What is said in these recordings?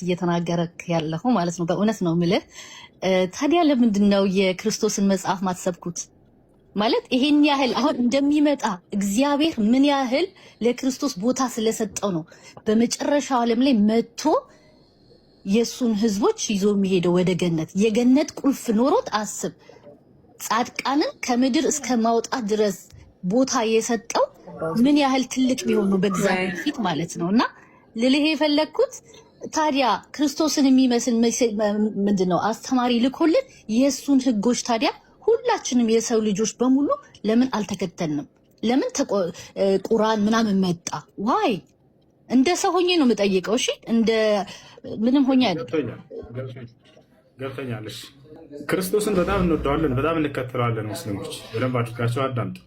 እየተናገረክ ያለው ማለት ነው። በእውነት ነው የምልህ። ታዲያ ለምንድን ነው የክርስቶስን መጽሐፍ ማትሰብኩት? ማለት ይሄን ያህል አሁን እንደሚመጣ እግዚአብሔር ምን ያህል ለክርስቶስ ቦታ ስለሰጠው ነው በመጨረሻው ዓለም ላይ መጥቶ የሱን ህዝቦች ይዞ የሚሄደው ወደ ገነት። የገነት ቁልፍ ኖሮት አስብ፣ ጻድቃንን ከምድር እስከ ማውጣት ድረስ ቦታ የሰጠው ምን ያህል ትልቅ ቢሆን ነው በእግዚአብሔር ፊት ማለት ነው። እና ልልህ የፈለግኩት ታዲያ ክርስቶስን የሚመስል ምንድነው አስተማሪ ልኮልን የሱን ህጎች ታዲያ ሁላችንም የሰው ልጆች በሙሉ ለምን አልተከተልንም? ለምን ቁርአን ምናምን መጣ? ዋይ እንደ ሰው ሆኜ ነው የምጠይቀው። እሺ እንደ ምንም ሆኜ አይደለም። ገብተኛለሽ። ክርስቶስን በጣም እንወደዋለን፣ በጣም እንከተለዋለን። ሙስሊሞች በደንብ አድርጋቸው አዳምጡ።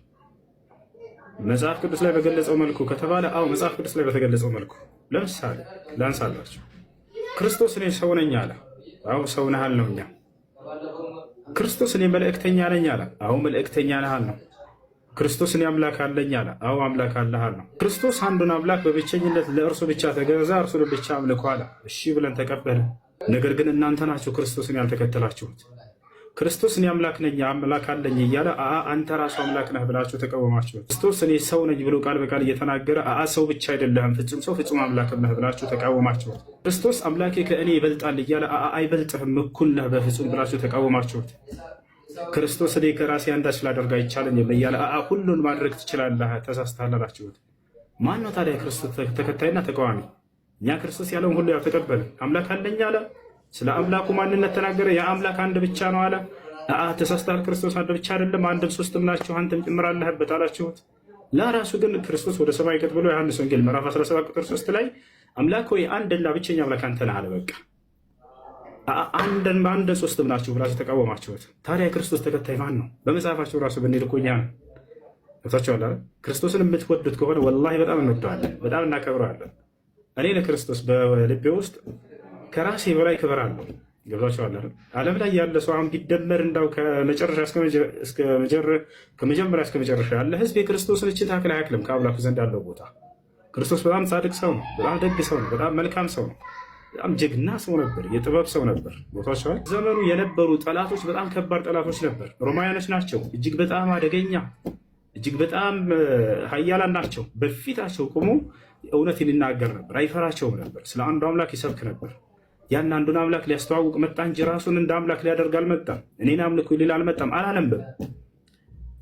መጽሐፍ ቅዱስ ላይ በገለጸው መልኩ ከተባለ አዎ መጽሐፍ ቅዱስ ላይ በተገለጸው መልኩ ለምሳሌ ላንሳላችሁ። ክርስቶስ እኔ ሰው ነኝ አለ። አዎ ሰው ነህ አልነው እኛ። ክርስቶስ እኔ መልእክተኛ ነኝ አለ። አዎ መልእክተኛ ነህ አልነው። ክርስቶስ እኔ አምላክ አለኝ አለ። አዎ አምላክ አለህ አልነው። ክርስቶስ አንዱን አምላክ በብቸኝነት ለእርሱ ብቻ ተገዛ፣ እርሱን ብቻ አምልኩ አለ። እሺ ብለን ተቀበልን። ነገር ግን እናንተ ናችሁ ክርስቶስን ያልተከተላችሁት። ክርስቶስ እኔ አምላክ ነኝ አምላክ አለኝ እያለ አንተ ራሱ አምላክ ነህ ብላችሁ ተቃወማችሁት። ክርስቶስ እኔ ሰው ነኝ ብሎ ቃል በቃል እየተናገረ ሰው ብቻ አይደለም ፍጹም ሰው ፍጹም አምላክ ነህ ብላችሁ ተቃወማችሁት። ክርስቶስ አምላኬ ከእኔ ይበልጣል እያለ አይበልጥህም እኩል ነህ በፍጹም ብላችሁ ተቃወማችሁት። ክርስቶስ እኔ ከራሴ አንዳች ላደርግ አይቻለኝም እያለ ሁሉን ማድረግ ትችላለህ ተሳስተሃል አላችሁት። ማን ነው ታዲያ ክርስቶስ ተከታይና ተቃዋሚ? እኛ ክርስቶስ ያለውን ሁሉ ያው ተቀበልን። አምላክ አለኝ አለ። ስለ አምላኩ ማንነት ተናገረ። ያ አምላክ አንድ ብቻ ነው አለ። ተሳስተሃል፣ ክርስቶስ አንድ ብቻ አይደለም አንድም ሶስትም ናችሁ አንተም ጭምር አለህበት አላችሁት። ለራሱ ግን ክርስቶስ ወደ ሰማይ ቀጥ ብሎ ዮሐንስ ወንጌል ምዕራፍ 17 ቁጥር 3 ላይ አምላክ ሆይ አንድና ብቸኛ አምላክ አንተ ነህ አለ። በቃ አንድ ሶስትም ናችሁ ብላችሁ ተቃወማችሁት። ታዲያ ክርስቶስ ተከታይ ማን ነው? በመጽሐፋችሁ ራሱ ብንሄድ እኮ እኛ ነው ታቻውላ። ክርስቶስን የምትወዱት ከሆነ ወላሂ በጣም እንወደዋለን፣ በጣም እናከብረዋለን። እኔ ለክርስቶስ በልቤ ውስጥ ከራሴ በላይ ክብር አለው። ገብቷቸዋል። ዓለም ላይ ያለ ሰው አሁን ቢደመር እንዳው ከመጀመሪያ እስከ መጨረሻ ያለ ህዝብ የክርስቶስን እችን ታክል አያክልም ከአምላኩ ዘንድ ያለው ቦታ። ክርስቶስ በጣም ጻድቅ ሰው ነው፣ በጣም ደግ ሰው ነው፣ በጣም መልካም ሰው ነው፣ በጣም ጀግና ሰው ነበር፣ የጥበብ ሰው ነበር። ቦታቸዋል። ዘመኑ የነበሩ ጠላቶች በጣም ከባድ ጠላቶች ነበር። ሮማውያኖች ናቸው። እጅግ በጣም አደገኛ፣ እጅግ በጣም ሀያላን ናቸው። በፊታቸው ቆሞ እውነትን ይናገር ነበር፣ አይፈራቸውም ነበር። ስለ አንዱ አምላክ ይሰብክ ነበር። ያን አንዱን አምላክ ሊያስተዋውቅ መጣ እንጂ ራሱን እንደ አምላክ ሊያደርግ አልመጣም። እኔን አምልኩ ሊል አልመጣም፣ አላለምም።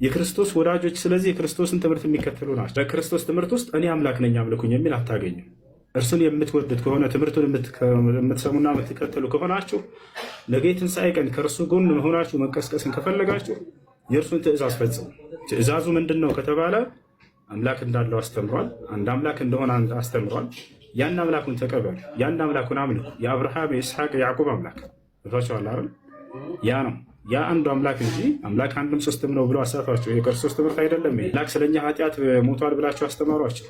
የክርስቶስ ወዳጆች ስለዚህ የክርስቶስን ትምህርት የሚከተሉ ናቸው። በክርስቶስ ትምህርት ውስጥ እኔ አምላክ ነኝ አምልኩኝ የሚል አታገኙም። እርሱን የምትወዱት ከሆነ ትምህርቱን የምትሰሙና የምትከተሉ ከሆናችሁ ነገ ትንሣኤ ቀን ከእርሱ ጎን መሆናችሁ መቀስቀስን ከፈለጋችሁ የእርሱን ትእዛዝ ፈጽሙ። ትእዛዙ ምንድን ነው ከተባለ አምላክ እንዳለው አስተምሯል። አንድ አምላክ እንደሆነ አስተምሯል። ያን አምላኩን ተቀበሉ፣ ያን አምላኩን አምልኩ። የአብርሃም የኢስሐቅ የያዕቆብ አምላክ ቦታቸዋል አይደል? ያ ነው ያ አንዱ አምላክ እንጂ አምላክ አንድም ሶስትም ነው ብሎ አሳቷቸው። የክርስቶስ ትምህርት አይደለም። አምላክ ስለኛ ኃጢአት ሞቷል ብላቸው አስተማሯቸው።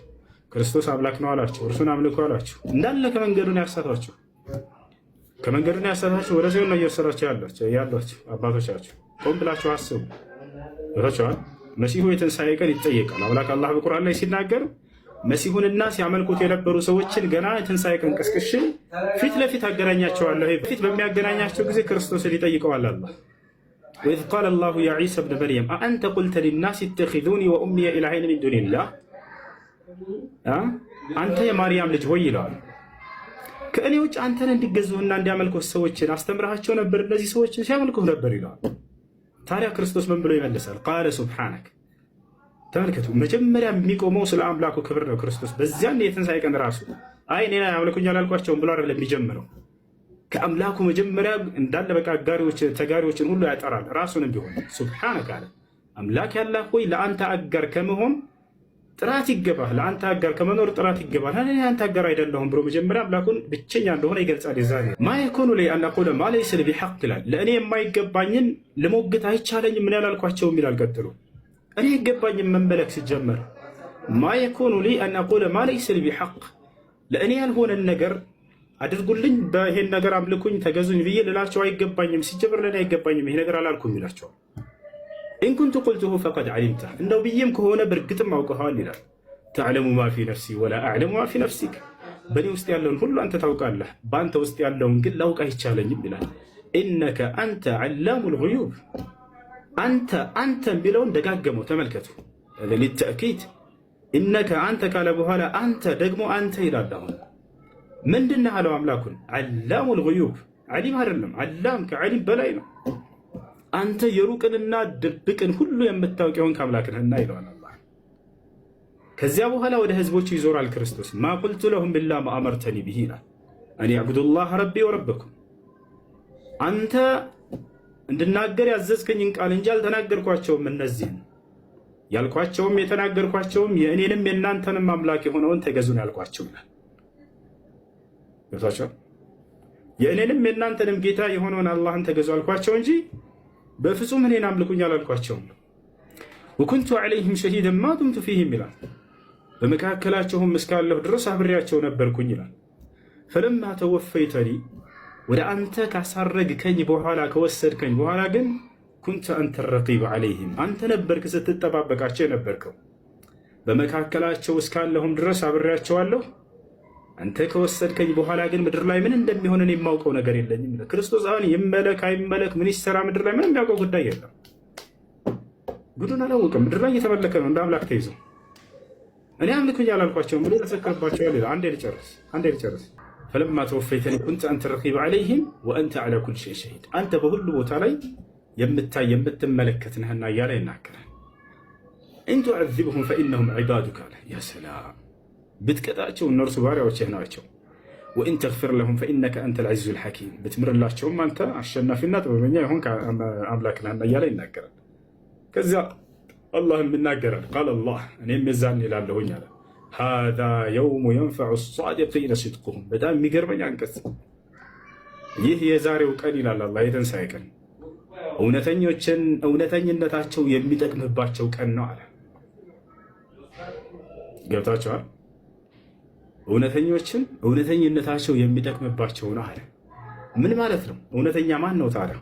ክርስቶስ አምላክ ነው አላቸው። እርሱን አምልኩ አላቸው። እንዳለ ከመንገዱን ያሳቷቸው፣ ከመንገዱን ያሳቷቸው። ወደ ሲሆን ነው እየወሰዷቸው ያሏቸው አባቶቻቸው። ቆም ብላቸው አስቡ። ቦታቸዋል። መሲሁ የትንሣኤ ቀን ይጠየቃል። አምላክ አላህ በቁርአን ላይ ሲናገር መሲሁንና ሲያመልኩት የነበሩ ሰዎችን ገና የትንሣኤ ቀን ቀስቅሼ ፊት ለፊት አገናኛቸዋለሁ። ፊት በሚያገናኛቸው ጊዜ ክርስቶስን ይጠይቀዋል አላህ። ወኢዝ ቃለ አላሁ ያ ዒሳ ብነ መርየም አአንተ ቁልተ ሊናስ ኢተኺዙኒ ወኡሚየ ኢላሀይን ሚን ዱኒላህ፣ አንተ የማርያም ልጅ ሆይ ይለዋል፣ ከእኔ ውጭ አንተን እንዲገዙህና እንዲያመልኩት ሰዎችን አስተምረሃቸው ነበር፣ እነዚህ ሰዎችን ሲያመልኩህ ነበር ይለዋል። ታዲያ ክርስቶስ ምን ብሎ ይመልሳል? ቃለ ሱብሓነክ። ተመልከቱ፣ መጀመሪያ የሚቆመው ስለ አምላኩ ክብር ነው ክርስቶስ። በዚያን የትንሣኤ ቀን ራሱ አይ እኔን አያመልኩኝ አላልኳቸውም ብሎ አይደለም የሚጀምረው። ከአምላኩ መጀመሪያ እንዳለ በቃ ተጋሪዎችን ሁሉ ያጠራል። ራሱንም ቢሆን ሱብሓነክ አለ። አምላክ ያላህ ሆይ ለአንተ አጋር ከመሆን ጥራት ይገባል፣ ለአንተ አጋር ከመኖር ጥራት ይገባል። እኔ አንተ አጋር አይደለሁም ብሎ መጀመሪያ አምላኩን ብቸኛ እንደሆነ ይገልጻል። የዛኔ ማ የኩኑ ሊ አን አቁለ ማ ለይሰ ሊ ቢሐቅ ይላል። ለእኔ የማይገባኝን ልሞግት አይቻለኝም ምን ያላልኳቸውም ይላል። ቀጥሎ እኔ ይገባኝም መመለክ ሲጀመር ማ የኩኑ ሊ አን አቁለ ማ ለይሰ ሊ ቢሐቅ፣ ለእኔ ያልሆነን ነገር አድርጉልኝ፣ በይሄን ነገር አምልኩኝ፣ ተገዙኝ ብዬ ልላቸው አይገባኝም። ሲጀመር ለእኔ አይገባኝም ይሄ ነገር አላልኩም ይላቸዋል። ኢንኩንቱ ቁልቱሁ ፈቀድ ዓሊምተ፣ እንደው ብዬም ከሆነ በእርግጥም አውቀኸዋል ይላል። ተዕለሙ ማ ፊ ነፍሲ ወላ አዕለሙ ማ ፊ ነፍሲክ፣ በእኔ ውስጥ ያለውን ሁሉ አንተ ታውቃለህ፣ በአንተ ውስጥ ያለውን ግን ላውቅ አይቻለኝም ይላል። ኢነከ አንተ ዓላሙል ጉዩብ። አንተ የሚለውን ደጋገመው፣ ተመልከቱ። ሊተእኪድ ኢነከ አንተ ካለ በኋላ አንተ ደግሞ አንተ ይላል። አሁን ምንድን ነህ አለው አምላኩን? ዓላሙል ጉዩብ። ዓሊም አይደለም፣ ዓላም ከዓሊም በላይ ነው። አንተ የሩቅንና ድብቅን ሁሉ የምታውቅ የሆንክ አምላክ ነህና ይለዋል አላህ። ከዚያ በኋላ ወደ ህዝቦቹ ይዞራል ክርስቶስ። ማ ቁልቱ ለሁም ኢላ ማ አመርተኒ ቢሂ ይላል። አን ያዕቡዱላህ ረቢ ወረበኩም። አንተ እንድናገር ያዘዝከኝን ቃል እንጂ አልተናገርኳቸውም። እነዚህን ያልኳቸውም የተናገርኳቸውም የእኔንም የእናንተንም አምላክ የሆነውን ተገዙን ያልኳቸው ይላል። ገብታችኋል? የእኔንም የእናንተንም ጌታ የሆነውን አላህን ተገዙ አልኳቸው እንጂ በፍጹም እኔን አምልኩኝ አላልኳቸውም። ወኩንቱ ዐለይሂም ሸሂደን ማ ዱምቱ ፊህም ይላል። በመካከላቸውም እስካለሁ ድረስ አብሬያቸው ነበርኩኝ ይላል። ፈለማ ተወፈይተኒ ወደ አንተ ካሳረግከኝ በኋላ ከወሰድከኝ በኋላ ግን ኩንተ አንተ ረቂብ ዐለይሂም አንተ ነበርክ ስትጠባበቃቸው የነበርከው። በመካከላቸው እስካለሁም ድረስ አብሬያቸዋለሁ። አንተ ከወሰድከኝ በኋላ ግን ምድር ላይ ምን እንደሚሆን እኔ የማውቀው ነገር የለኝም። ክርስቶስ አሁን ይመለክ አይመለክ ምን ይሰራ ምድር ላይ ምንም የሚያውቀው ጉዳይ የለም። ጉዱን አላወቅም። ምድር ላይ እየተመለከ ነው እንደ አምላክ ተይዞ። እኔ አምልኩኝ አላልኳቸውም ብሎ ተሰከርባቸዋል። አንዴ ልጨርስ። ፈለማ ተወፈይተኒ ኩንተ አንተ ረቂብ ዐለይሂም ወአንተ ዐላ ኩሊ ሸይኢን ሸሂድ። አንተ በሁሉ ቦታ ላይ የምታይ የምትመለከት ነህና እያለ ይናገራል። ኢን ቱዐዚብሁም ፈኢነሁም ዒባዱከ አለ። ያ ሰላም ብትቀጣቸው እነርሱ ባሪያዎችህ ናቸው። ወኢን ተግፊር ለሁም ፈኢነከ አንተል ዐዚዙል ሐኪም ብትምርላቸውም አንተ አሸናፊና ጥበበኛ የሆንክ አምላክ ነህና እያለ ይናገራል። ከዚያ አላህም ይናገራል። ቃለ አላህ እኔም የዛን ይላለሁኝ አለ ሃዛ የውሙ የንፈዑ ሷዲቂነ ሲድቁሁም። በጣም የሚገርመኝ አንቀጽ ይህ የዛሬው ቀን ይላል አላህ፣ የትንሣኤ ቀን እውነተኞችን እውነተኝነታቸው የሚጠቅምባቸው ቀን ነው አለ። ገብታችኋል? እውነተኞችን እውነተኝነታቸው የሚጠቅምባቸው ነው አለ። ምን ማለት ነው? እውነተኛ ማን ነው ታዲያ?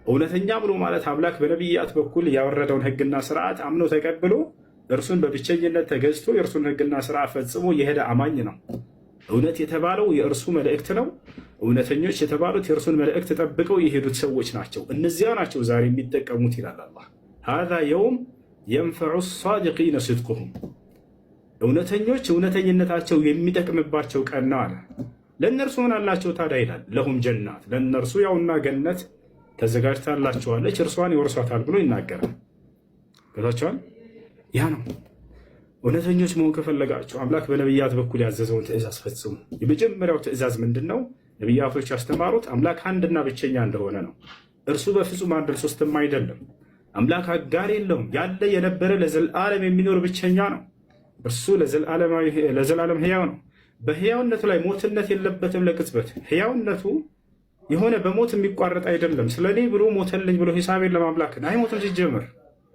እውነተኛ ብሎ ማለት አምላክ በነቢያት በኩል ያወረደውን ሕግና ስርዓት አምኖ ተቀብሎ እርሱን በብቸኝነት ተገዝቶ የእርሱን ሕግና ስርዓት ፈጽሞ የሄደ አማኝ ነው። እውነት የተባለው የእርሱ መልእክት ነው። እውነተኞች የተባሉት የእርሱን መልእክት ጠብቀው የሄዱት ሰዎች ናቸው። እነዚያ ናቸው ዛሬ የሚጠቀሙት ይላል አላህ። ሃዛ የውም የንፈዑ ሷዲቂነ ሲድቁሁም እውነተኞች እውነተኝነታቸው የሚጠቅምባቸው ቀን ነው አለ። ለእነርሱ ምን አላቸው ታዲያ ይላል። ለሁም ጀናት ለእነርሱ ያውና ገነት ተዘጋጅታላቸዋለች እርሷን ይወርሷታል ብሎ ይናገራል። ከታቸዋል ያ ነው። እውነተኞች መሆን ከፈለጋቸው አምላክ በነቢያት በኩል ያዘዘውን ትእዛዝ ፈጽሙ። የመጀመሪያው ትእዛዝ ምንድን ነው? ነቢያቶች ያስተማሩት አምላክ አንድና ብቸኛ እንደሆነ ነው። እርሱ በፍጹም አንድ ሶስትም አይደለም። አምላክ አጋር የለውም። ያለ የነበረ ለዘላለም የሚኖር ብቸኛ ነው። እርሱ ለዘላለም ሕያው ነው። በሕያውነቱ ላይ ሞትነት የለበትም ለቅጽበት። ሕያውነቱ የሆነ በሞት የሚቋረጥ አይደለም። ስለ እኔ ብሎ ሞተልኝ ብሎ ሂሳቤን ለማምላክ አይሞትም ሲጀምር።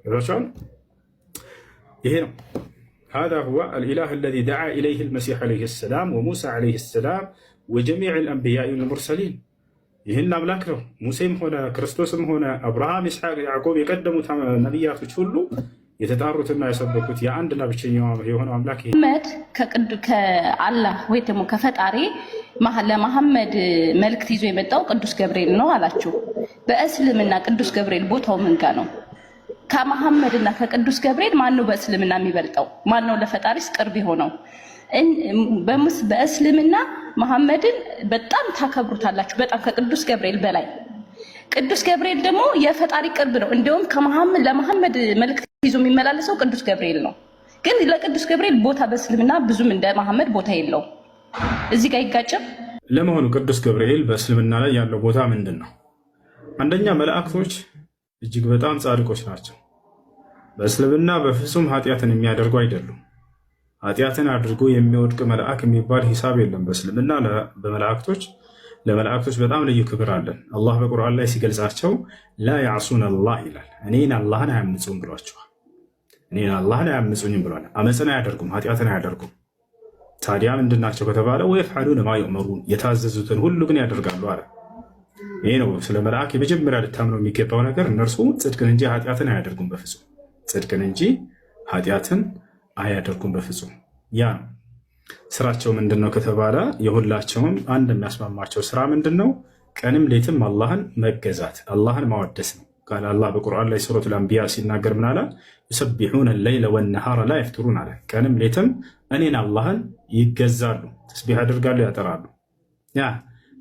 ይዟቸዋል። ይሄ ነው هذا هو الإله الذي دعا إليه المسيح عليه السلام وموسى عليه السلام وجميع الأنبياء والمرسلين። ይህን አምላክ ነው ሙሴም ሆነ ክርስቶስም ሆነ አብርሃም፣ ይስሐቅ፣ ያዕቆብ የቀደሙት ነቢያቶች ሁሉ የተጣሩትና የሰበኩት የአንድና ብቸኛው የሆነው አምላክ ከአላህ ወይ ደግሞ ከፈጣሪ ለመሐመድ መልእክት ይዞ የመጣው ቅዱስ ገብርኤል ነው አላችሁ። በእስልምና ቅዱስ ገብርኤል ቦታው ምን ጋ ነው? ከመሐመድና ከቅዱስ ገብርኤል ማን ነው በእስልምና የሚበልጠው? ማን ነው ለፈጣሪስ ቅርብ የሆነው? በእስልምና መሐመድን በጣም ታከብሩታላችሁ፣ በጣም ከቅዱስ ገብርኤል በላይ። ቅዱስ ገብርኤል ደግሞ የፈጣሪ ቅርብ ነው። እንዲሁም ለመሐመድ መልእክት ይዞ የሚመላለሰው ቅዱስ ገብርኤል ነው። ግን ለቅዱስ ገብርኤል ቦታ በእስልምና ብዙም እንደ መሐመድ ቦታ የለው። እዚህ ጋር አይጋጭም። ለመሆኑ ቅዱስ ገብርኤል በእስልምና ላይ ያለው ቦታ ምንድን ነው? አንደኛ መላእክቶች እጅግ በጣም ጻድቆች ናቸው። በእስልምና በፍጹም ኃጢአትን የሚያደርጉ አይደሉም። ኃጢአትን አድርጎ የሚወድቅ መልአክ የሚባል ሂሳብ የለም በእስልምና። ለመላእክቶች በጣም ልዩ ክብር አለን። አላህ በቁርአን ላይ ሲገልጻቸው ላ ያዕሱን አላህ ይላል። እኔን አላህን አያምፁም ብሏቸዋል። እኔን አላህን አያምፁኝም ብሏል። አመፅን አያደርጉም፣ ኃጢአትን አያደርጉም። ታዲያ ምንድናቸው ከተባለ ወየፍዐሉነ ማ ዩእመሩን የታዘዙትን ሁሉ ግን ያደርጋሉ አለ። ይህ ነው ስለ መልአክ የመጀመሪያ ልታምነው የሚገባው ነገር። እነርሱ ጽድቅን እንጂ ኃጢአትን አያደርጉም በፍጹም። ጽድቅን እንጂ ኃጢአትን አያደርጉም በፍጹም። ያ ነው ስራቸው ምንድነው ከተባለ የሁላቸውም አንድ የሚያስማማቸው ስራ ምንድነው? ቀንም ሌትም አላህን መገዛት፣ አላህን ማወደስ ነው። ቃል አላህ በቁርአን ላይ ሱረቱል አንቢያ ሲናገር ምን አለ? ዩሰቢሑነ ለይለ ወነሃረ ላ የፍቱሩን አለ። ቀንም ሌትም እኔን አላህን ይገዛሉ፣ ተስቢህ ያደርጋሉ፣ ያጠራሉ። ያ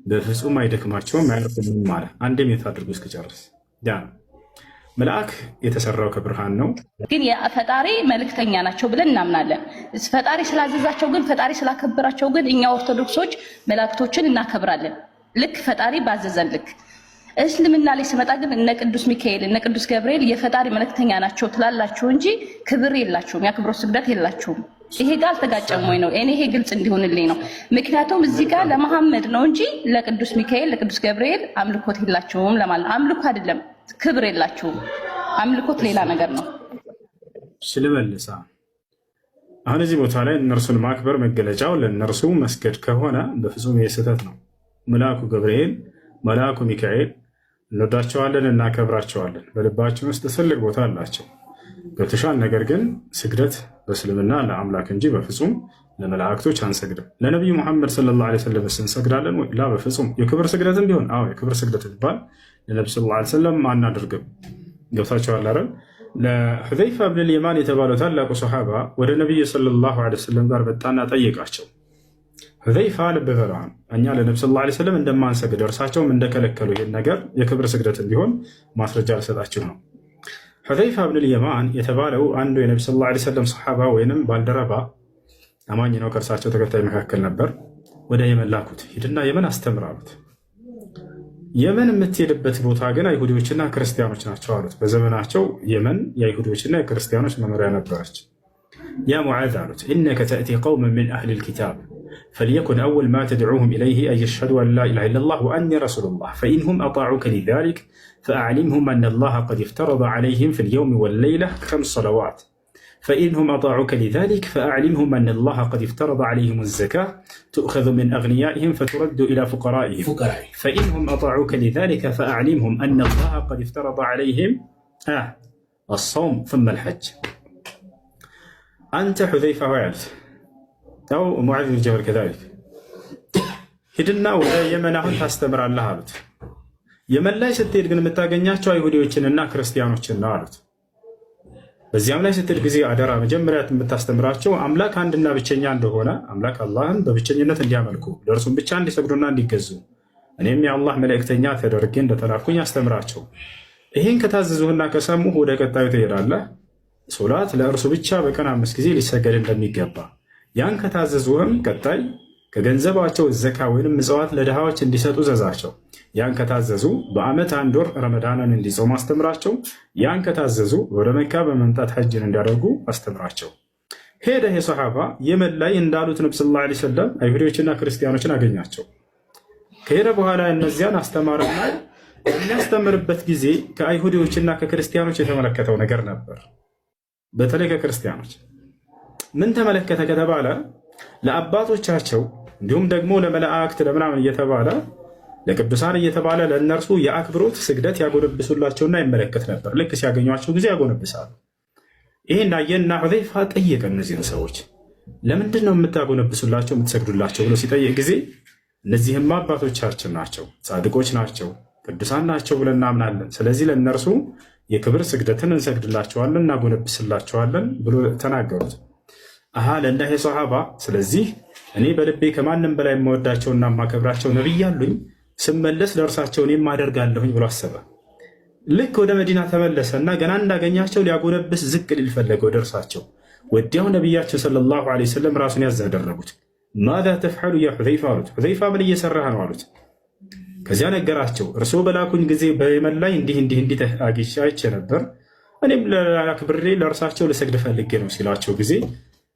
በፍጹም አይደክማቸውም አያርፉም አለ። አንዴ ሜት አድርጎ እስከጨርስ ያ ነው። መልአክ የተሰራው ከብርሃን ነው፣ ግን የፈጣሪ መልእክተኛ ናቸው ብለን እናምናለን። ፈጣሪ ስላዘዛቸው ግን ፈጣሪ ስላከበራቸው ግን እኛ ኦርቶዶክሶች መላእክቶችን እናከብራለን፣ ልክ ፈጣሪ ባዘዘን ልክ። እስልምና ላይ ስመጣ ግን እነ ቅዱስ ሚካኤል እነ ቅዱስ ገብርኤል የፈጣሪ መልእክተኛ ናቸው ትላላችሁ እንጂ ክብር የላችሁም፣ የአክብሮት ስግደት የላችሁም። ይሄ ጋር አልተጋጨም ወይ ነው? እኔ ይሄ ግልጽ እንዲሆንልኝ ነው። ምክንያቱም እዚህ ጋር ለመሐመድ ነው እንጂ ለቅዱስ ሚካኤል ለቅዱስ ገብርኤል አምልኮት የላችሁም ለማለት ነው። አምልኮ አይደለም ክብር የላችሁም። አምልኮት ሌላ ነገር ነው። ስለመልሳ አሁን እዚህ ቦታ ላይ እነርሱን ማክበር መገለጫው ለእነርሱ መስገድ ከሆነ በፍጹም የስህተት ነው። መልአኩ ገብርኤል መልአኩ ሚካኤል እንወዳቸዋለን፣ እናከብራቸዋለን። በልባችን ውስጥ ትልቅ ቦታ አላቸው። ገብተሻል። ነገር ግን ስግደት በእስልምና ለአምላክ እንጂ በፍጹም ለመላእክቶች አንሰግድም። ለነቢዩ ሙሐመድ ሰለላሁ ዐለይሂ ወሰለም እንሰግዳለን ወይ? ላ በፍጹም። የክብር ስግደትም ቢሆን የክብር ስግደት ይባል ለነቢ ሰለላሁ ዐለይሂ ወሰለም አናደርግም። ገብታችኋል አይደል? ለሁዘይፋ ብን ልየማን የተባለው ታላቁ ሰሓባ ወደ ነቢዩ ሰለላሁ ዐለይሂ ወሰለም ጋር መጣና ጠየቃቸው። ሁዘይፋ ልብ በለዋል፣ እኛ ለነቢ ሰለላሁ ዐለይሂ ወሰለም እንደማንሰግድ እርሳቸውም እንደከለከሉ ይህን ነገር የክብር ስግደት እንዲሆን ማስረጃ ልሰጣችሁ ነው። ሁዘይፋ ብን ልየማን የተባለው አንዱ የነቢ ሰለላሁ ዐለይሂ ወሰለም ሰሓባ ወይንም ባልደረባ አማኝ ነው፣ ከእርሳቸው ተከታይ መካከል ነበር። ወደ የመን ላኩት። ሂድና የመን አስተምር አሉት። የመን የምትሄድበት ቦታ ግን አይሁዶችና ክርስቲያኖች ናቸው አሉት። በዘመናቸው የመን የአይሁዶችና የክርስቲያኖች መኖሪያ ነበረች። ያ ሙዓዝ አሉት፣ ኢነከ ተእቲ ቀውመን ሚን አህሊ ልኪታብ ፈልየኩን አወል ማ ተድዑሁም ኢለይህ አን የሽሀዱ አን ላ ኢላሃ ኢለላህ ወአኒ ረሱሉላህ ፈኢንሁም አጣዑከ ሊዛሊክ ፈአዕሊምሁም አነ አላህ ቀድ እፍተረደ ዐለይህም ፊል የውሚ ወለይላ ኸምስ ሰለዋት فإنهم أطاعوك لذلك فأعلمهم أن الله قد افترض عليهم الزكاة تؤخذ من أغنيائهم فترد إلى فقرائهم فإنهم أطاعوك لذلك فأعلمهم أن الله قد افترض عليهم الصوم ثم الحج. أنت حذيفة وعلت أو معاذ بن جبل كذلك هدنا ولا يمن أهل تستمر الله عبد يمن لا يستير من متاجنياتشو يهوديوچننا ክርስቲያኖችን አሉት። በዚያም ላይ ስትል ጊዜ አደራ መጀመሪያ የምታስተምራቸው አምላክ አንድና ብቸኛ እንደሆነ አምላክ አላህን በብቸኝነት እንዲያመልኩ ለእርሱም ብቻ እንዲሰግዱና እንዲገዙ እኔም የአላህ መልእክተኛ ተደርጌ እንደተላኩኝ አስተምራቸው። ይህን ከታዘዙህና ከሰሙህ ወደ ቀጣዩ ትሄዳለህ። ሶላት ለእርሱ ብቻ በቀን 5 ጊዜ ሊሰገድ እንደሚገባ ያን ከታዘዙህም ቀጣይ ከገንዘባቸው ዘካ ወይንም ምጽዋት ለድሃዎች እንዲሰጡ ዘዛቸው። ያን ከታዘዙ በዓመት 1 ወር ረመዳንን እንዲጾሙ አስተምራቸው። ያን ከታዘዙ ወደ መካ በመምጣት ሐጅን እንዲያደርጉ አስተምራቸው። ሄደ የሰሓባ የመን ላይ እንዳሉት ነብዩ ሰለላሁ ዐለይሂ ወሰለም አይሁዶችና ክርስቲያኖችን አገኛቸው። ከሄደ በኋላ እነዚያን አስተማረና የሚያስተምርበት ጊዜ ከአይሁዶችና ከክርስቲያኖች የተመለከተው ነገር ነበር። በተለይ ከክርስቲያኖች ምን ተመለከተ ከተባለ ለአባቶቻቸው እንዲሁም ደግሞ ለመላእክት ለምናምን እየተባለ ለቅዱሳን እየተባለ ለእነርሱ የአክብሮት ስግደት ያጎነብሱላቸውና ይመለከት ነበር። ልክ ሲያገኟቸው ጊዜ ያጎነብሳሉ። ይህን አየና ሁዘይፋ ጠየቀ እነዚህን ሰዎች ለምንድን ነው የምታጎነብሱላቸው የምትሰግዱላቸው ብሎ ሲጠይቅ ጊዜ እነዚህም አባቶቻችን ናቸው፣ ጻድቆች ናቸው፣ ቅዱሳን ናቸው ብለን እናምናለን። ስለዚህ ለእነርሱ የክብር ስግደትን እንሰግድላቸዋለን እናጎነብስላቸዋለን ብሎ ተናገሩት። ለእንዳሄ ሰሃባ ስለዚህ እኔ በልቤ ከማንም በላይ የምወዳቸውና የማከብራቸው ነቢይ አሉኝ፣ ስመለስ ለእርሳቸው እኔም አደርጋለሁኝ ብሎ አሰበ። ልክ ወደ መዲና ተመለሰና ገና እንዳገኛቸው ሊያጎነብስ ዝቅ ሊል ፈለገ ወደ እርሳቸው። ወዲያው ነቢያችን ሰለላሁ ዐለይሂ ወሰለም ራሱን ያዝ አደረጉት። ማዛ ተፍዐሉ ያ ሁዘይፋ አሉት። ሁዘይፋ ምን እየሰራህ ነው አሉት። ከዚያ ነገራቸው። እርስዎ በላኩኝ ጊዜ በየመን ላይ እንዲህ አይቼ ነበር፣ እኔም ለአክብሬ ለእርሳቸው ልሰግድ ፈልጌ ነው ሲላቸው ጊዜ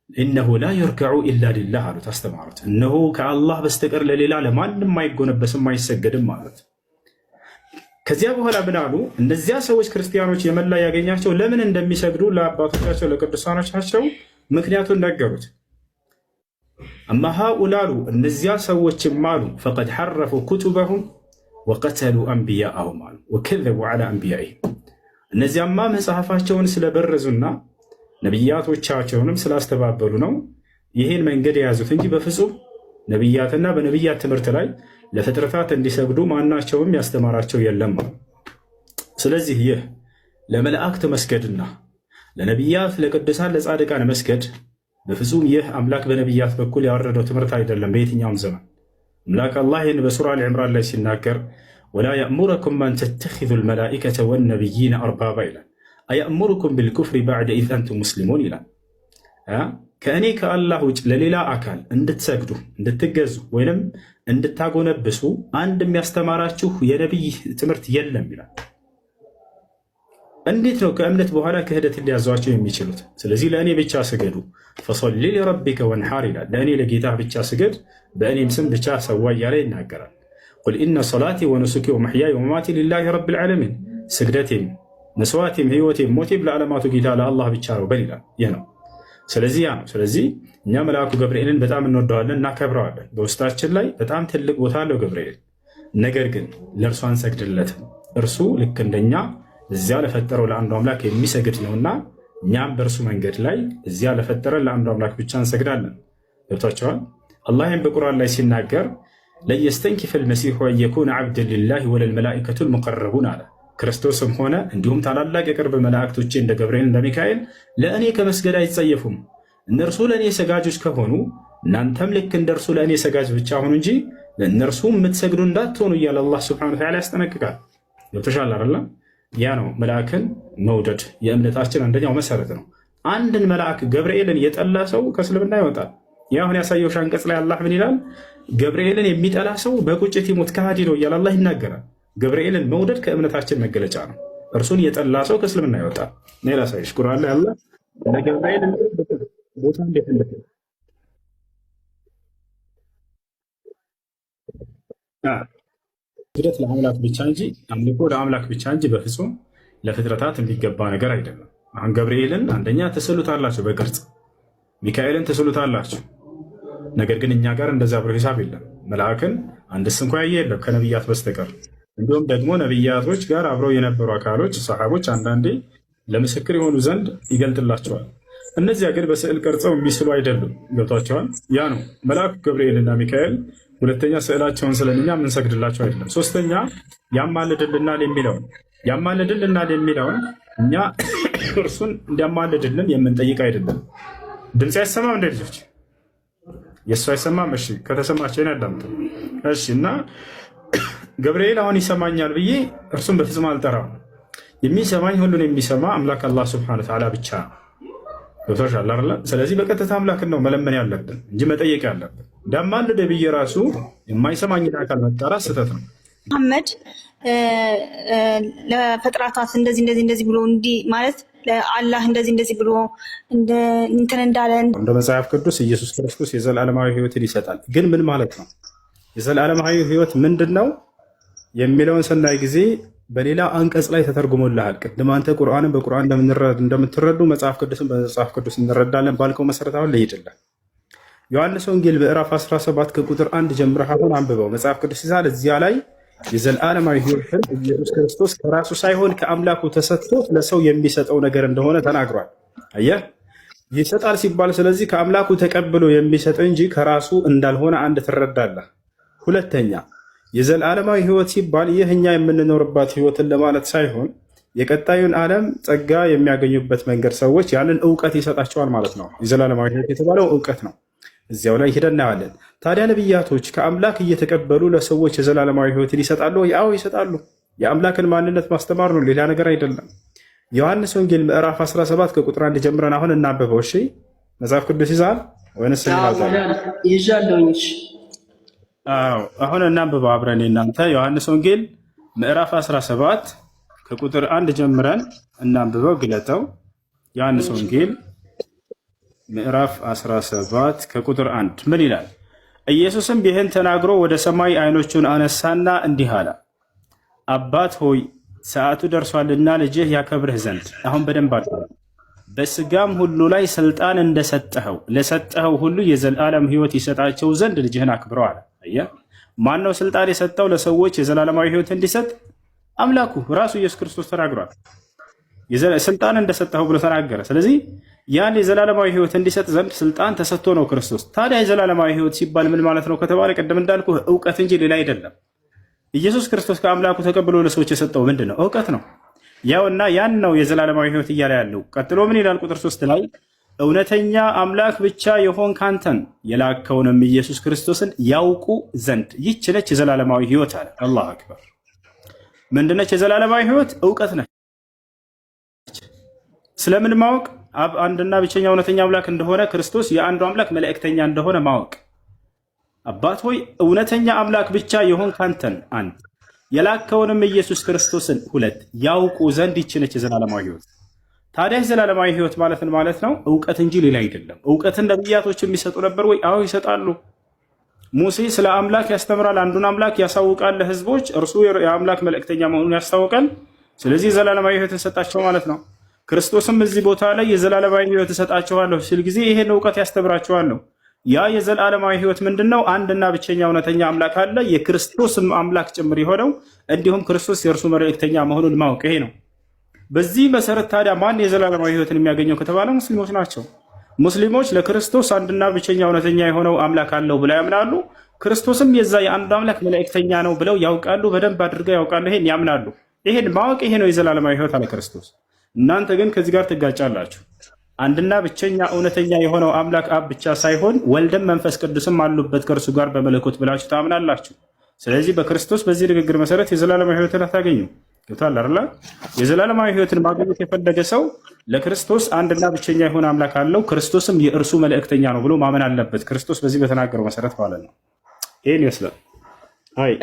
ኢነሁ ላ የርከዑ ኢላ ሊላህ አሉት። አስተማሩት። እነሆ ከአላህ በስተቀር ለሌላ ለማንም አይጎነበስም አይሰገድም ማለት። ከዚያ በኋላ ምን አሉ? እነዚያ ሰዎች ክርስቲያኖች የመን ላይ ያገኛቸው ለምን እንደሚሰግዱ ለአባቶቻቸው ለቅዱሳኖቻቸው ምክንያቱን ነገሩት። አማ ሃኡላሉ እነዚያ ሰዎችም አሉ ፈቀድ ሐረፉ ኩቱበሁም ወቀተሉ አንቢያአሁም አሉ ወከዘቡ ዐላ አንቢያኢሂም። እነዚያማ መጽሐፋቸውን ስለበረዙና ነቢያቶቻቸውንም ስላስተባበሉ ነው ይህን መንገድ የያዙት እንጂ በፍጹም ነቢያትና በነቢያት ትምህርት ላይ ለፍጥረታት እንዲሰግዱ ማናቸውም ያስተማራቸው የለም። ስለዚህ ይህ ለመላእክት መስገድና ለነቢያት፣ ለቅዱሳን፣ ለጻድቃን መስገድ በፍጹም ይህ አምላክ በነቢያት በኩል ያወረደው ትምህርት አይደለም። በየትኛውም ዘመን አምላክ አላህ ይህን በሱራ አልዕምራን ላይ ሲናገር ወላ የእሙረኩም አን ተተኪዙ ልመላኢከተ ወነቢይነ አርባባ ይላል። አየእሙሩኩም ቢልኩፍሪ ባዕደ ኢዝ አንቱም ሙስሊሙን ይላል። ከእኔ ከአላህ ውጭ ለሌላ አካል እንድትሰግዱ እንድትገዙ ወይንም እንድታጎነብሱ አንድ የሚያስተማራችሁ የነቢይ ትምህርት የለም ይላል። እንዴት ነው ከእምነት በኋላ ክህደትን ሊያዟቸው የሚችሉት? ስለዚህ ለእኔ ብቻ ስገዱ፣ ፈሰሊ ሊረቢከ ወንሓር ይላል። ለእኔ ለጌታ ብቻ ስገድ፣ በእኔም ስም ብቻ ሰዋ እያለ ይናገራል። ቁል ኢነ ሰላቲ ወኑሱኪ ወመሕያየ ወመማቲ ሊላሂ ረቢል ዓለሚን፣ ስግደቴም መስዋዕቴም ህይወቴም ሞቴም ለዓለማቱ ጌታ ለአላህ ብቻ ነው በል ይላል። ይህ ነው። ስለዚህ ያ ነው። ስለዚህ እኛ መልአኩ ገብርኤልን በጣም እንወደዋለን፣ እናከብረዋለን። በውስጣችን ላይ በጣም ትልቅ ቦታ አለው ገብርኤል። ነገር ግን ለእርሱ አንሰግድለትም። እርሱ ልክ እንደኛ እዚያ ለፈጠረው ለአንዱ አምላክ የሚሰግድ ነውና እኛም በእርሱ መንገድ ላይ እዚያ ለፈጠረ ለአንዱ አምላክ ብቻ እንሰግዳለን። ገብቷቸዋል። አላህም በቁርአን ላይ ሲናገር ለየስተንኪፈ ልመሲሑ አን የኩነ ዓብደን ሊላሂ ወለልመላኢከቱ ልሙቀረቡን አለ። ክርስቶስም ሆነ እንዲሁም ታላላቅ የቅርብ መላእክቶቼ እንደ ገብርኤል እንደ ሚካኤል ለእኔ ከመስገድ አይጸየፉም። እነርሱ ለእኔ ሰጋጆች ከሆኑ እናንተም ልክ እንደ እርሱ ለእኔ ሰጋጅ ብቻ ሆኑ እንጂ ለእነርሱ የምትሰግዱ እንዳትሆኑ እያለ አላህ ሱብሓነሁ ወተዓላ ያስጠነቅቃል። ገብቶሻል አይደለም? ያ ነው መልአክን መውደድ የእምነታችን አንደኛው መሰረት ነው። አንድን መልአክ ገብርኤልን የጠላ ሰው ከእስልምና ይወጣል። ያ አሁን ያሳየው አንቀጽ ላይ አላህ ምን ይላል? ገብርኤልን የሚጠላ ሰው በቁጭት ይሙት ከሃዲ ነው እያለ አላህ ይናገራል። ገብርኤልን መውደድ ከእምነታችን መገለጫ ነው። እርሱን የጠላ ሰው ከእስልምና ይወጣል። ሌላ ሳይሽ ቁርአን ላይ አላህ ለገብርኤል ቦታ እንዴት ስግደት ለአምላክ ብቻ እንጂ አምልኮ ለአምላክ ብቻ እንጂ በፍጹም ለፍጥረታት የሚገባ ነገር አይደለም። አሁን ገብርኤልን አንደኛ ትስሉታላችሁ በቅርጽ ሚካኤልን ትስሉታላችሁ። ነገር ግን እኛ ጋር እንደዛ ብሎ ሂሳብ የለም። መልአክን አንድስ እንኳ ያየ የለም ከነቢያት በስተቀር። እንዲሁም ደግሞ ነቢያቶች ጋር አብረው የነበሩ አካሎች ሰሓቦች አንዳንዴ ለምስክር የሆኑ ዘንድ ይገልጥላቸዋል። እነዚያ ግን በስዕል ቀርጸው የሚስሉ አይደሉም። ገብቷቸዋል። ያ ነው መልአኩ ገብርኤልና ሚካኤል ሁለተኛ ስዕላቸውን ስለኛ የምንሰግድላቸው አይደለም። ሶስተኛ ያማልድልናል የሚለውን እኛ እርሱን እንዲያማልድልን የምንጠይቅ አይደለም። ድምፅ አይሰማም እንደ ልጆች የእሱ አይሰማም። እሺ ከተሰማቸውን ያዳምጡ። እሺ እና ገብርኤል አሁን ይሰማኛል ብዬ እርሱን በፍጹም አልጠራም። የሚሰማኝ ሁሉን የሚሰማ አምላክ አላህ ሱብሓነሁ ወተዓላ ብቻ ገብቶሻል አይደል? ስለዚህ በቀጥታ አምላክን ነው መለመን ያለብን እንጂ መጠየቅ ያለብን። እንዳማልድ ብዬ ራሱ የማይሰማኝን አካል መጣራት ስህተት ነው። መሐመድ ለፍጥረታት እንደዚህ ብሎ እንዲህ ማለት ለአላህ እንደዚህ ብሎ እንትን እንዳለ እንደ መጽሐፍ ቅዱስ ኢየሱስ ክርስቶስ የዘላለማዊ ሕይወትን ይሰጣል። ግን ምን ማለት ነው? የዘላለማዊ ሕይወት ምንድን ነው የሚለውን ስናይ ጊዜ በሌላ አንቀጽ ላይ ተተርጉሞልሃል። ቅድም አንተ ቁርአንን በቁርአን እንደምትረዱ መጽሐፍ ቅዱስን በመጽሐፍ ቅዱስ እንረዳለን ባልከው መሰረት አሁን ልሂድልህ። ዮሐንስ ወንጌል ምዕራፍ 17 ከቁጥር 1 ጀምረህ አሁን አንብበው። መጽሐፍ ቅዱስ ይዛል። እዚያ ላይ የዘላለማዊ ሕይወትን ኢየሱስ ክርስቶስ ከራሱ ሳይሆን ከአምላኩ ተሰጥቶት ለሰው የሚሰጠው ነገር እንደሆነ ተናግሯል። አየህ፣ ይሰጣል ሲባል ስለዚህ ከአምላኩ ተቀብሎ የሚሰጥ እንጂ ከራሱ እንዳልሆነ አንድ ትረዳለህ። ሁለተኛ የዘላለማዊ ሕይወት ሲባል ይህ እኛ የምንኖርባት ሕይወትን ለማለት ሳይሆን የቀጣዩን ዓለም ጸጋ የሚያገኙበት መንገድ ሰዎች ያንን እውቀት ይሰጣቸዋል ማለት ነው። የዘላለማዊ ሕይወት የተባለው እውቀት ነው። እዚያው ላይ ሄደን እናያለን። ታዲያ ነቢያቶች ከአምላክ እየተቀበሉ ለሰዎች የዘላለማዊ ሕይወትን ይሰጣሉ? አዎ ይሰጣሉ። የአምላክን ማንነት ማስተማር ነው፣ ሌላ ነገር አይደለም። ዮሐንስ ወንጌል ምዕራፍ 17 ከቁጥር 1 ጀምረን አሁን እናንብበው። እሺ መጽሐፍ ቅዱስ ይዛል ወይንስ ይዣለሁኝ? አዎ አሁን እናንብበው አብረን እናንተ። ዮሐንስ ወንጌል ምዕራፍ 17 ከቁጥር 1 ጀምረን እናንብበው፣ ግለጠው። ዮሐንስ ወንጌል ምዕራፍ 17 ከቁጥር 1 ምን ይላል? ኢየሱስም ይህን ተናግሮ ወደ ሰማይ ዓይኖቹን አነሳና እንዲህ አለ፣ አባት ሆይ ሰዓቱ ደርሷልና ልጅህ ያከብርህ ዘንድ አሁን በደንብ አድርገው በስጋም ሁሉ ላይ ስልጣን እንደሰጠኸው ለሰጠኸው ሁሉ የዘላለም ሕይወት ይሰጣቸው ዘንድ ልጅህን አክብረው አለ። አየህ፣ ማን ነው ስልጣን የሰጠው ለሰዎች የዘላለማዊ ሕይወት እንዲሰጥ? አምላኩ ራሱ ኢየሱስ ክርስቶስ ተናግሯል። ስልጣን እንደሰጠኸው ብሎ ተናገረ። ስለዚህ ያን የዘላለማዊ ህይወት እንዲሰጥ ዘንድ ስልጣን ተሰጥቶ ነው ክርስቶስ። ታዲያ የዘላለማዊ ህይወት ሲባል ምን ማለት ነው ከተባለ ቅድም እንዳልኩ እውቀት እንጂ ሌላ አይደለም። ኢየሱስ ክርስቶስ ከአምላኩ ተቀብሎ ለሰዎች የሰጠው ምንድን ነው? እውቀት ነው። ያውና ያን ነው የዘላለማዊ ህይወት እያለ ያለው። ቀጥሎ ምን ይላል? ቁጥር 3 ላይ እውነተኛ አምላክ ብቻ የሆንክ አንተን የላከውንም ኢየሱስ ክርስቶስን ያውቁ ዘንድ ይህች ነች የዘላለማዊ ህይወት አለ። አላሁ አክበር። ምንድነች የዘላለማዊ ህይወት? እውቀት ነች። ስለምን ማወቅ? አብ አንድና ብቸኛ እውነተኛ አምላክ እንደሆነ፣ ክርስቶስ የአንዱ አምላክ መልእክተኛ እንደሆነ ማወቅ። አባት ሆይ እውነተኛ አምላክ ብቻ የሆንክ አንተን አንድ የላከውንም ኢየሱስ ክርስቶስን ሁለት ያውቁ ዘንድ ይህች ነች የዘላለማዊ ህይወት። ታዲያ የዘላለማዊ ህይወት ማለት ነው እውቀት እንጂ ሌላ አይደለም። እውቀትን ነቢያቶች የሚሰጡ ነበር ወይ? አዎ ይሰጣሉ። ሙሴ ስለ አምላክ ያስተምራል፣ አንዱን አምላክ ያሳውቃል ለህዝቦች፣ እርሱ የአምላክ መልእክተኛ መሆኑን ያስታውቃል። ስለዚህ የዘላለማዊ ህይወት ሰጣቸው ማለት ነው። ክርስቶስም እዚህ ቦታ ላይ የዘላለማዊ ህይወት እሰጣቸዋለሁ ሲል ጊዜ ይሄን እውቀት ያስተምራቸዋለሁ። ያ የዘላለማዊ ህይወት ምንድነው? አንድና ብቸኛ እውነተኛ አምላክ አለ፣ የክርስቶስም አምላክ ጭምር የሆነው እንዲሁም ክርስቶስ የእርሱ መልእክተኛ መሆኑን ማወቅ ይሄ ነው። በዚህ መሰረት ታዲያ ማን የዘላለማዊ ህይወትን የሚያገኘው ከተባለ ሙስሊሞች ናቸው። ሙስሊሞች ለክርስቶስ አንድና ብቸኛ እውነተኛ የሆነው አምላክ አለው ብለው ያምናሉ። ክርስቶስም የዛ የአንዱ አምላክ መልእክተኛ ነው ብለው ያውቃሉ። በደንብ አድርገው ያውቃሉ። ይሄን ያምናሉ። ይሄን ማወቅ ይሄ ነው የዘላለማዊ ህይወት አለ ክርስቶስ። እናንተ ግን ከዚህ ጋር ትጋጫላችሁ። አንድና ብቸኛ እውነተኛ የሆነው አምላክ አብ ብቻ ሳይሆን ወልድም መንፈስ ቅዱስም አሉበት ከእርሱ ጋር በመለኮት ብላችሁ ታምናላችሁ። ስለዚህ በክርስቶስ በዚህ ንግግር መሰረት የዘላለማዊ ህይወትን አታገኙም። ገብቷል አይደል? የዘላለማዊ ህይወትን ማግኘት የፈለገ ሰው ለክርስቶስ አንድና ብቸኛ የሆነ አምላክ አለው፣ ክርስቶስም የእርሱ መልእክተኛ ነው ብሎ ማመን አለበት። ክርስቶስ በዚህ በተናገረው መሰረት ማለት ነው። ይሄን ይመስላል። አይ